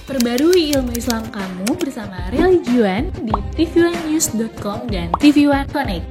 Perbarui ilmu Islam kamu bersama Religion di tv1news.com dan TV1 Connect.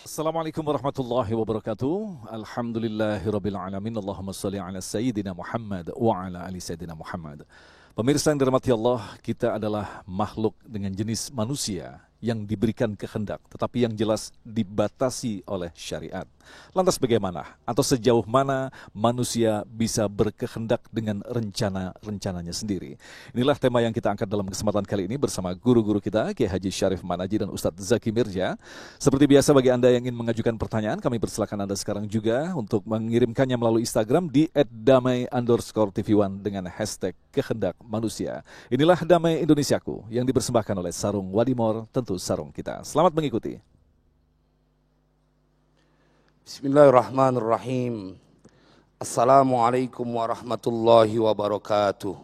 Assalamualaikum warahmatullahi wabarakatuh. Alhamdulillahirabbil alamin. Allahumma shalli ala sayyidina Muhammad wa ala ali sayyidina Muhammad. Pemirsa yang dirahmati Allah, kita adalah makhluk dengan jenis manusia yang diberikan kehendak, tetapi yang jelas dibatasi oleh syariat. Lantas bagaimana atau sejauh mana manusia bisa berkehendak dengan rencana-rencananya sendiri? Inilah tema yang kita angkat dalam kesempatan kali ini bersama guru-guru kita, Kiai Haji Syarif Manaji dan Ustadz Zaki Mirja. Seperti biasa, bagi Anda yang ingin mengajukan pertanyaan, kami persilakan Anda sekarang juga untuk mengirimkannya melalui Instagram di @damai_tv1 dengan hashtag kehendak manusia. Inilah Damai Indonesiaku yang dipersembahkan oleh Sarung Wadimor, tentu sarung kita. Selamat mengikuti. Bismillahirrahmanirrahim. Assalamualaikum warahmatullahi wabarakatuh.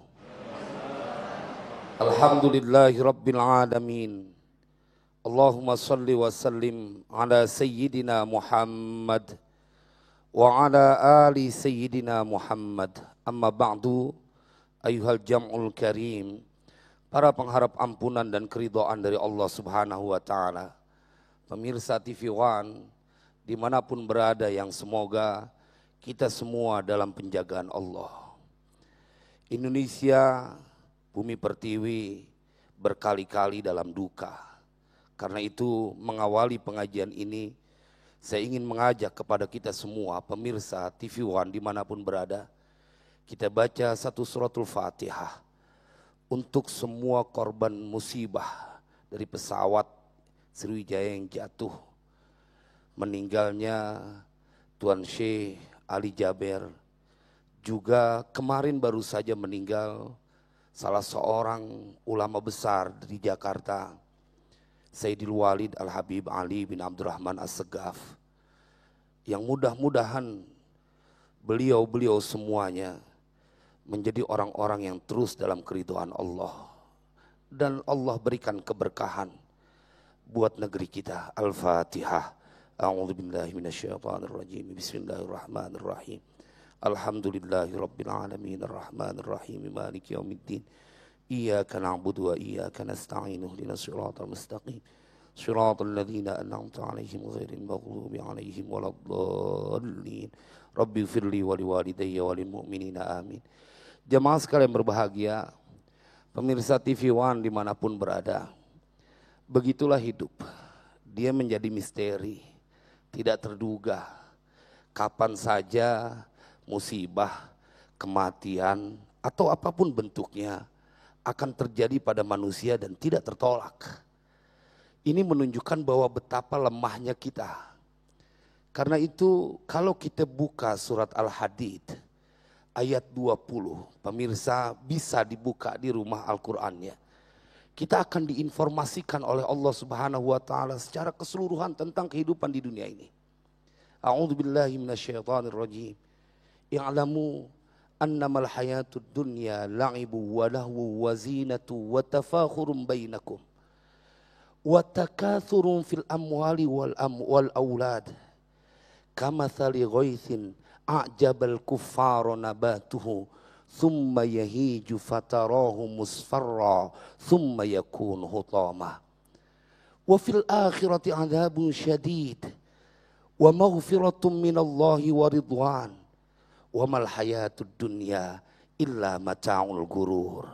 Alhamdulillahi rabbil alamin. Allahumma salli wa sallim ala sayyidina Muhammad wa ala ali sayyidina Muhammad. Amma ba'du, ayuhal jam'ul karim, para pengharap ampunan dan keridhaan dari Allah Subhanahu wa ta'ala, pemirsa TV One dimanapun berada, yang semoga kita semua dalam penjagaan Allah. Indonesia, bumi pertiwi, berkali-kali dalam duka. Karena itu mengawali pengajian ini, saya ingin mengajak kepada kita semua, pemirsa TV One dimanapun berada, kita baca satu suratul Fatihah untuk semua korban musibah dari pesawat Sriwijaya yang jatuh, meninggalnya Tuan Syekh Ali Jaber, juga kemarin baru saja meninggal salah seorang ulama besar di Jakarta, Sayyidil Walid Al-Habib Ali bin Abdurrahman As-Segaf, yang mudah-mudahan beliau semuanya menjadi orang-orang yang terus dalam keridhaan Allah, dan Allah berikan keberkahan buat negeri kita. Al-Fatihah. A'udzu billahi minasyaitonir rajim. Bismillahirrahmanirrahim. Alhamdulillahirabbil alamin arrahmanir rahim maliki yaumiddin. Iyyaka na'budu wa iyyaka nasta'in ihdinas siratal mustaqim. Shiratal ladzina an'amta 'alaihim ghairil maghdubi 'alaihim waladdallin. Rabbighfirli wa liwalidayya wa lil mu'minina amin. Jemaah sekalian berbahagia, pemirsa TV One dimanapun berada, begitulah hidup. Dia menjadi misteri, tidak terduga. Kapan saja musibah, kematian, atau apapun bentuknya akan terjadi pada manusia dan tidak tertolak. Ini menunjukkan bahwa betapa lemahnya kita. Karena itu kalau kita buka surat Al-Hadid ayat 20, pemirsa bisa dibuka di rumah Al-Qur'annya. Kita akan diinformasikan oleh Allah Subhanahu wa ta'ala secara keseluruhan tentang kehidupan di dunia ini. A'udzu billahi minasyaitonir rajim. I'lamu annamal hayatud dunya la'ibu wa lahu wa zinatu wa tafakhurun bainakum wa takathurun fil amwali wal aulad kamathali ghaithin a'jabal kuffara nabatuhu thumma yahiju fatarahu musfarra thumma yakunu hutama wa fil akhirati adzabun syadid wa maghfiratun minallahi wa ridwan wa mal hayatud dunya illa mata'ul gurur.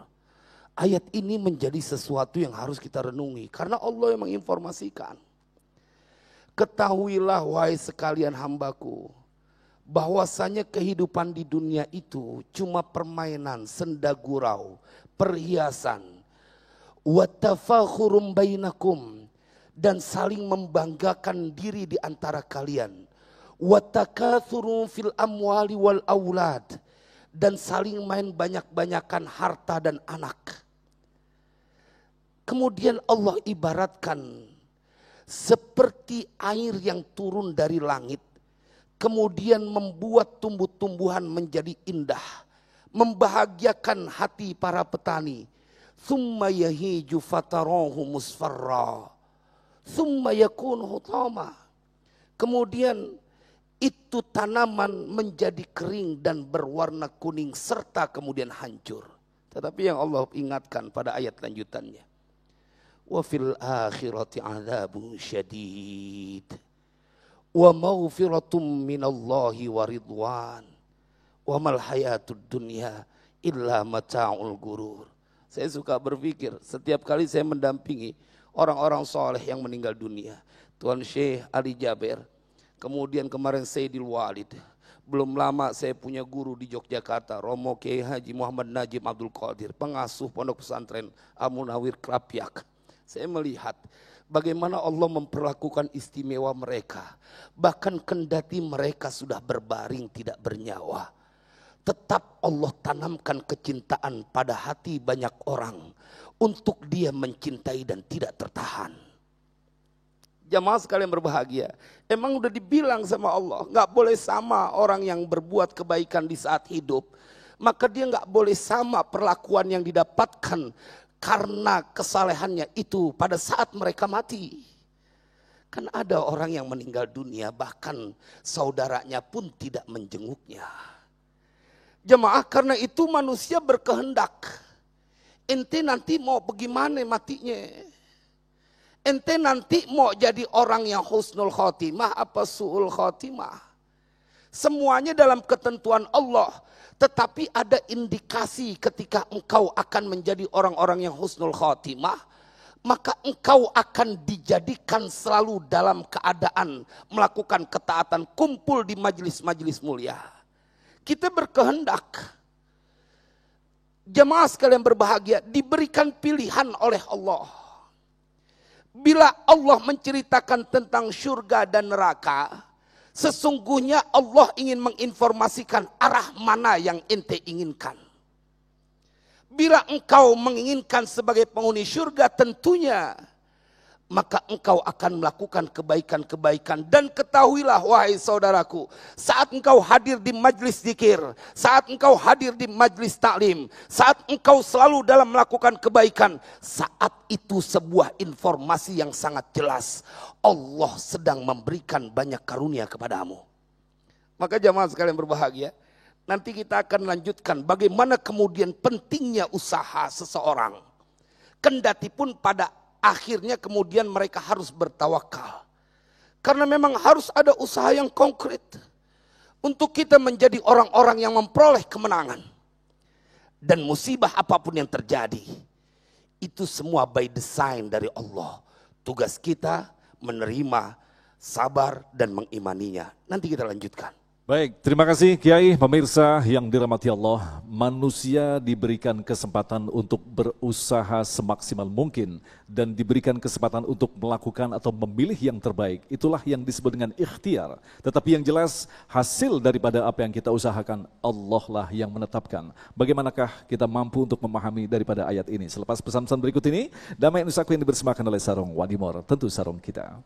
Ayat ini menjadi sesuatu yang harus kita renungi karena Allah yang menginformasikan. Ketahuilah wahai sekalian hambaku, bahwasanya kehidupan di dunia itu cuma permainan, senda gurau, perhiasan. Wa tafakhurum bainakum, dan saling membanggakan diri di antara kalian. Wa takatsurun fil amwali wal aulad, dan saling main banyak-banyakan harta dan anak. Kemudian Allah ibaratkan seperti air yang turun dari langit, kemudian membuat tumbuh-tumbuhan menjadi indah, membahagiakan hati para petani. Thumma yahiju fatarahu musfarra, thumma yakunu hutama. Kemudian itu tanaman menjadi kering dan berwarna kuning serta kemudian hancur. Tetapi yang Allah ingatkan pada ayat lanjutannya, wa fil akhirati adzabun syadid wa maghfiratum minallahi wa ridwan wa mal hayatud dunya illa mata'ul gurur. Saya suka berpikir setiap kali saya mendampingi orang-orang soleh yang meninggal dunia, Tuan Syekh Ali Jaber, kemudian kemarin Sayyidil Walid, belum lama saya punya guru di Yogyakarta, Romo Kiai Haji Muhammad Najib Abdul Qadir, pengasuh pondok pesantren Al-Munawir Krapyak. Saya melihat bagaimana Allah memperlakukan istimewa mereka. Bahkan kendati mereka sudah berbaring tidak bernyawa, tetap Allah tanamkan kecintaan pada hati banyak orang untuk dia mencintai dan tidak tertahan. Jamaah sekalian berbahagia, emang udah dibilang sama Allah, gak boleh sama orang yang berbuat kebaikan di saat hidup, maka dia gak boleh sama perlakuan yang didapatkan karena kesalehannya itu pada saat mereka mati. Kan ada orang yang meninggal dunia bahkan saudaranya pun tidak menjenguknya. Jemaah, karena itu manusia berkehendak. Ente nanti mau bagaimana matinya? Ente nanti mau jadi orang yang husnul khotimah apa su'ul khotimah? Semuanya dalam ketentuan Allah. Tetapi ada indikasi ketika engkau akan menjadi orang-orang yang husnul khotimah, maka engkau akan dijadikan selalu dalam keadaan melakukan ketaatan, kumpul di majelis-majelis mulia. Kita berkehendak, jemaah sekalian berbahagia, diberikan pilihan oleh Allah. Bila Allah menceritakan tentang surga dan neraka, sesungguhnya Allah ingin menginformasikan arah mana yang ente inginkan. Bila engkau menginginkan sebagai penghuni surga tentunya, maka engkau akan melakukan kebaikan-kebaikan. Dan ketahuilah wahai saudaraku, saat engkau hadir di majlis zikir, saat engkau hadir di majlis taklim, saat engkau selalu dalam melakukan kebaikan, saat itu sebuah informasi yang sangat jelas, Allah sedang memberikan banyak karunia kepadamu. Maka jamaah sekalian berbahagia, nanti kita akan lanjutkan bagaimana kemudian pentingnya usaha seseorang. Kendati pun pada akhirnya kemudian mereka harus bertawakal. Karena memang harus ada usaha yang konkret untuk kita menjadi orang-orang yang memperoleh kemenangan. Dan musibah apapun yang terjadi, itu semua by design dari Allah. Tugas kita menerima, sabar dan mengimaninya. Nanti kita lanjutkan. Baik, terima kasih Kiai, pemirsa yang dirahmati Allah. Manusia diberikan kesempatan untuk berusaha semaksimal mungkin dan diberikan kesempatan untuk melakukan atau memilih yang terbaik. Itulah yang disebut dengan ikhtiar. Tetapi yang jelas hasil daripada apa yang kita usahakan, Allah lah yang menetapkan. Bagaimanakah kita mampu untuk memahami daripada ayat ini? Selepas pesan-pesan berikut ini, Damai Nusaku yang dipersembahkan oleh Sarung Wadimor, tentu sarung kita.